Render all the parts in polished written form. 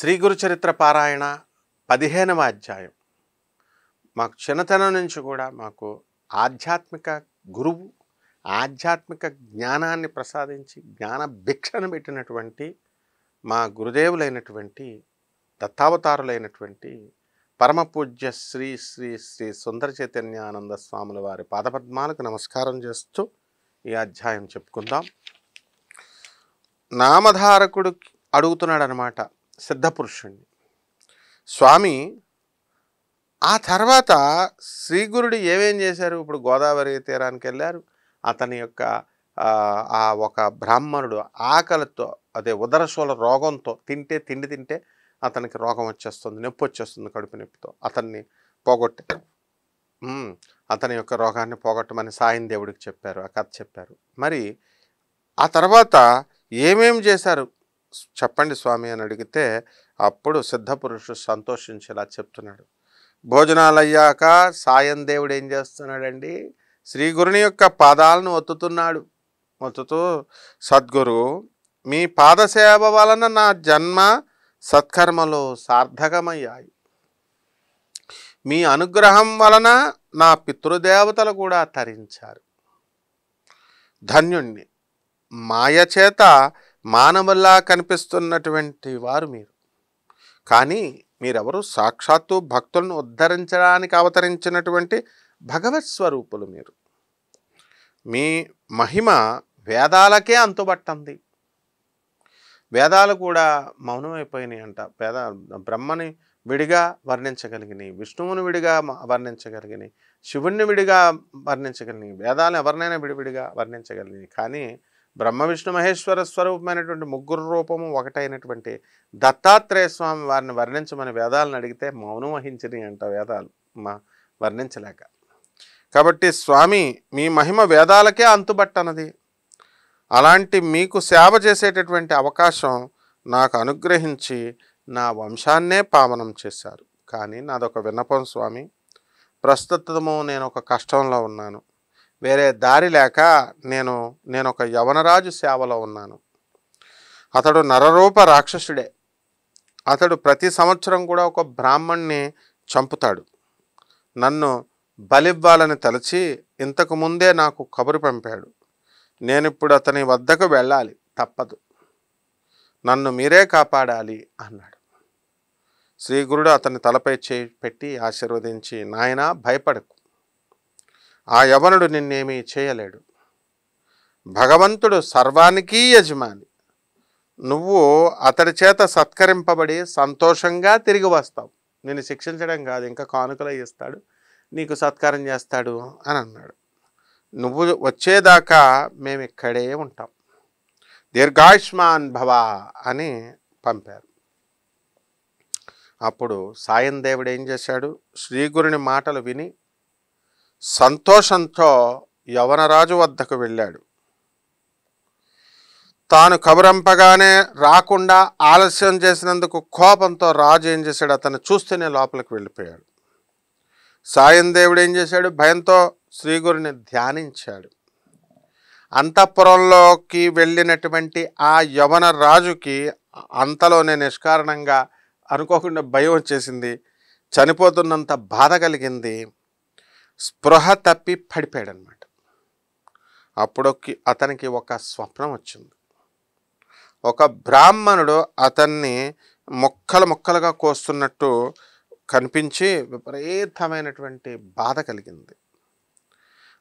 శ్రీ గురు చరిత్ర పారాయణ 15వ అధ్యాయం. మాకు చిన్నతనం నుంచి కూడా మాకు ఆధ్యాత్మిక గురువు, ఆధ్యాత్మిక జ్ఞానాన్ని ప్రసాదించి జ్ఞాన భిక్షను పెట్టినటువంటి మా గురుదేవులైనటువంటి దత్తావతారులైనటువంటి పరమపూజ్య శ్రీ శ్రీ శ్రీ సుందర చైతన్యానంద స్వాముల వారి పాదపద్మాలకు నమస్కారం చేస్తూ ఈ అధ్యాయం చెప్పుకుందాం. నామధారకుడు అడుగుతున్నాడు అనమాట సిద్ధపురుషుణ్ణి. స్వామి, ఆ తర్వాత శ్రీగురుడు ఏమేం చేశారు? ఇప్పుడు గోదావరి తీరానికి వెళ్ళారు. అతని యొక్క ఆ ఒక బ్రాహ్మణుడు ఆకలితో, అదే ఉదరశూల రోగంతో, తిండి తింటే అతనికి రోగం వచ్చేస్తుంది, నొప్పి వచ్చేస్తుంది, కడుపు నొప్పితో. అతన్ని అతని యొక్క రోగాన్ని పోగొట్టమని సాయం దేవుడికి చెప్పారు, ఆ కథ చెప్పారు. మరి ఆ తర్వాత ఏమేం చేశారు చెప్పండి స్వామి అని అడిగితే అప్పుడు సిద్ధపురుషుడు సంతోషించేలా చెప్తున్నాడు. భోజనాలు అయ్యాక సాయం దేవుడు ఏం చేస్తున్నాడండి? శ్రీ గురుని యొక్క పాదాలను ఒత్తుతున్నాడు. ఒత్తుతూ, సద్గురు, మీ పాదసేవ వలన నా జన్మ సత్కర్మలు సార్థకమయ్యాయి. మీ అనుగ్రహం వలన నా పితృదేవతలు కూడా తరించారు. ధన్యుణ్ణి. మాయ చేత మానవుల్లా కనిపిస్తున్నటువంటి వారు మీరు, కానీ మీరెవరు? సాక్షాత్తు భక్తులను ఉద్ధరించడానికి అవతరించినటువంటి భగవత్ స్వరూపులు మీరు. మీ మహిమ వేదాలకే అంతుబట్టంది. వేదాలు కూడా మౌనమైపోయినాయి అంట. బ్రహ్మని విడిగా వర్ణించగలిగినాయి, విష్ణువుని విడిగా వర్ణించగలిగినాయి, శివుణ్ణి విడిగా వర్ణించగలిగినాయి, వేదాలను ఎవరినైనా విడివిడిగా వర్ణించగలిగినాయి. కానీ బ్రహ్మ విష్ణు మహేశ్వర స్వరూపమైనటువంటి ముగ్గురు రూపము ఒకటైనటువంటి దత్తాత్రేయ స్వామి వారిని వర్ణించమని వేదాలను అడిగితే మౌనం వహించినాయి అంట వేదాలు వర్ణించలేక. కాబట్టి స్వామి, మీ మహిమ వేదాలకే అంతుబట్టనది. అలాంటి మీకు సేవ చేసేటటువంటి అవకాశం నాకు అనుగ్రహించి నా వంశాన్నే పావనం చేశారు. కానీ నాదొక విన్నపం స్వామి. ప్రస్తుతము నేను ఒక కష్టంలో ఉన్నాను. వేరే దారి లేక నేను ఒక యవనరాజు సేవలో ఉన్నాను. అతడు నరరూప రాక్షసుడే. అతడు ప్రతి సంవత్సరం కూడా ఒక బ్రాహ్మణ్ణి చంపుతాడు. నన్ను బలివ్వాలని తలచి ఇంతకు ముందే నాకు కబురు పంపాడు. నేనిప్పుడు అతని వద్దకు వెళ్ళాలి, తప్పదు. నన్ను మీరే కాపాడాలి అన్నాడు. శ్రీగురుడు అతని తలపై చేయి పెట్టి ఆశీర్వదించి, నాయనా భయపడకు, ఆ యవనుడు నిన్నేమీ చేయలేడు. భగవంతుడు సర్వానికి యజమాని. నువ్వు అతడి చేత సత్కరింపబడి సంతోషంగా తిరిగి వస్తావు. నిన్ను శిక్షించడం కాదు, ఇంకా కానుకలు ఇస్తాడు, నీకు సత్కారం చేస్తాడు అని అన్నాడు. నువ్వు వచ్చేదాకా మేము ఇక్కడే ఉంటాం. దీర్ఘాయుష్మాన్ భవ అని పంపారు. అప్పుడు సాయం దేవుడు ఏం చేశాడు? శ్రీగురుని మాటలు విని సంతోషంతో యవనరాజు వద్దకు వెళ్ళాడు. తాను కబురంపగానే రాకుండా ఆలస్యం చేసినందుకు కోపంతో రాజు ఏం చేశాడు? అతను చూస్తూనే లోపలికి వెళ్ళిపోయాడు. సాయం దేవుడు ఏం చేశాడు? భయంతో శ్రీగురుని ధ్యానించాడు. అంతఃపురంలోకి వెళ్ళినటువంటి ఆ యవన రాజుకి అంతలోనే నిష్కారణంగా అనుకోకుండా భయం వచ్చేసింది. చనిపోతున్నంత బాధ కలిగింది. స్పృహ తప్పి పడిపోయాడనమాట. అప్పుడు అతనికి ఒక స్వప్నం వచ్చింది. ఒక బ్రాహ్మణుడు అతన్ని ముక్కలుగా కోస్తున్నట్టు కనిపించి విపరీతమైనటువంటి బాధ కలిగింది.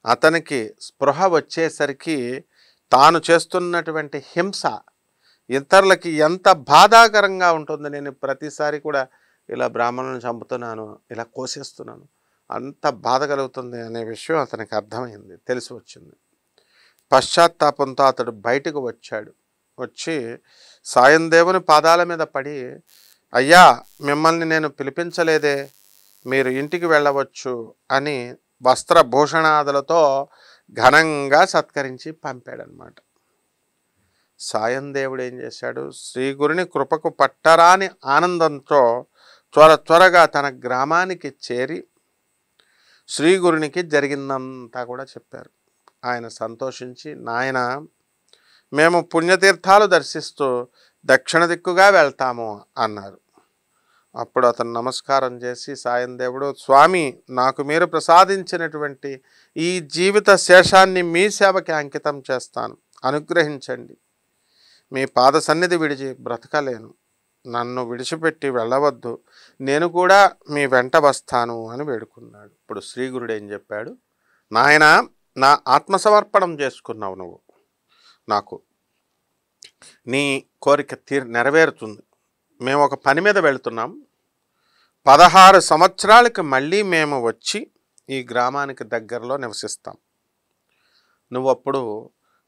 అతనికి స్పృహ వచ్చేసరికి తాను చేస్తున్నటువంటి హింస ఇతరులకి ఎంత బాధాకరంగా ఉంటుందో, నేను ప్రతిసారి కూడా ఇలా బ్రాహ్మణులను చంపుతున్నాను, ఇలా కోసేస్తున్నాను, అంత బాధ కలుగుతుంది అనే విషయం అతనికి అర్థమైంది, తెలిసి వచ్చింది. పశ్చాత్తాపంతో అతడు బయటకు వచ్చాడు. వచ్చి సాయం దేవుని పాదాల మీద పడి, అయ్యా, మిమ్మల్ని నేను పిలిపించలేదే, మీరు ఇంటికి వెళ్ళవచ్చు అని వస్త్రభూషణాదులతో ఘనంగా సత్కరించి పంపాడనమాట. సాయం దేవుడు ఏం చేశాడు? శ్రీగురుని కృపకు పట్టరాని ఆనందంతో త్వరగా తన గ్రామానికి చేరి శ్రీగురునికి జరిగిందంతా కూడా చెప్పారు. ఆయన సంతోషించి, నాయన, మేము పుణ్యతీర్థాలు దర్శిస్తూ దక్షిణ దిక్కుగా వెళ్తాము అన్నారు. అప్పుడు అతను నమస్కారం చేసి సాయం దేవుడు, స్వామి నాకు మీరు ప్రసాదించినటువంటి ఈ జీవిత శేషాన్ని మీ సేవకి అంకితం చేస్తాను, అనుగ్రహించండి. మీ పాద సన్నిధి విడిచి బ్రతకలేను, నన్ను విడిచిపెట్టి వెళ్ళవద్దు, నేను కూడా మీ వెంట వస్తాను అని వేడుకున్నాడు. ఇప్పుడు శ్రీ గురుడు ఏం చెప్పాడు, నాయన నా ఆత్మసమర్పణం చేసుకున్నావు నువ్వు, నాకు నీ కోరిక నెరవేరుతుంది. మేము ఒక పని మీద వెళుతున్నాం, 16 సంవత్సరాలకి మళ్ళీ మేము వచ్చి ఈ గ్రామానికి దగ్గరలో నివసిస్తాం. నువ్వు అప్పుడు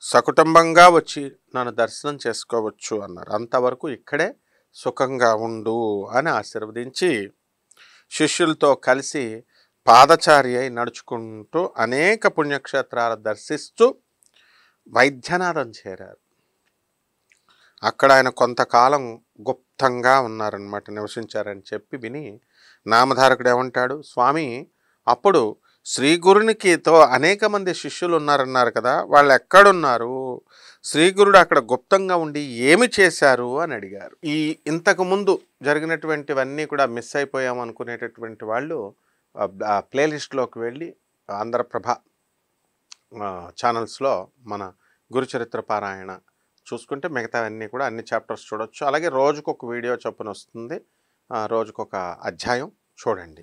సకుటుంబంగా వచ్చి నన్ను దర్శనం చేసుకోవచ్చు అన్నారు. అంతవరకు ఇక్కడే సుఖంగా ఉండు అని ఆశీర్వదించి శిష్యులతో కలిసి పాదచారి అయి నడుచుకుంటూ అనేక పుణ్యక్షేత్రాలు దర్శిస్తూ వైద్యనాథం చేరారు. అక్కడ ఆయన కొంతకాలం గుప్తంగా ఉన్నారనమాట, నివసించారని చెప్పి విని నామధారకుడు ఏమంటాడు, స్వామి అప్పుడు శ్రీ గురునికితో అనేక మంది శిష్యులు ఉన్నారన్నారు కదా, వాళ్ళు ఎక్కడున్నారు, శ్రీ గురుడు అక్కడ గుప్తంగా ఉండి ఏమి చేశారు అని అడిగారు. ఇంతకు ముందు జరిగినటువంటివన్నీ కూడా మిస్ అయిపోయాం అనుకునేటటువంటి వాళ్ళు ప్లేలిస్ట్లోకి వెళ్ళి ఆంధ్రప్రభ ఛానల్స్లో మన గురుచరిత్ర పారాయణ చూసుకుంటే మిగతావన్నీ కూడా అన్ని చాప్టర్స్ చూడొచ్చు. అలాగే రోజుకొక వీడియో చొప్పున వస్తుంది, రోజుకొక అధ్యాయం చూడండి.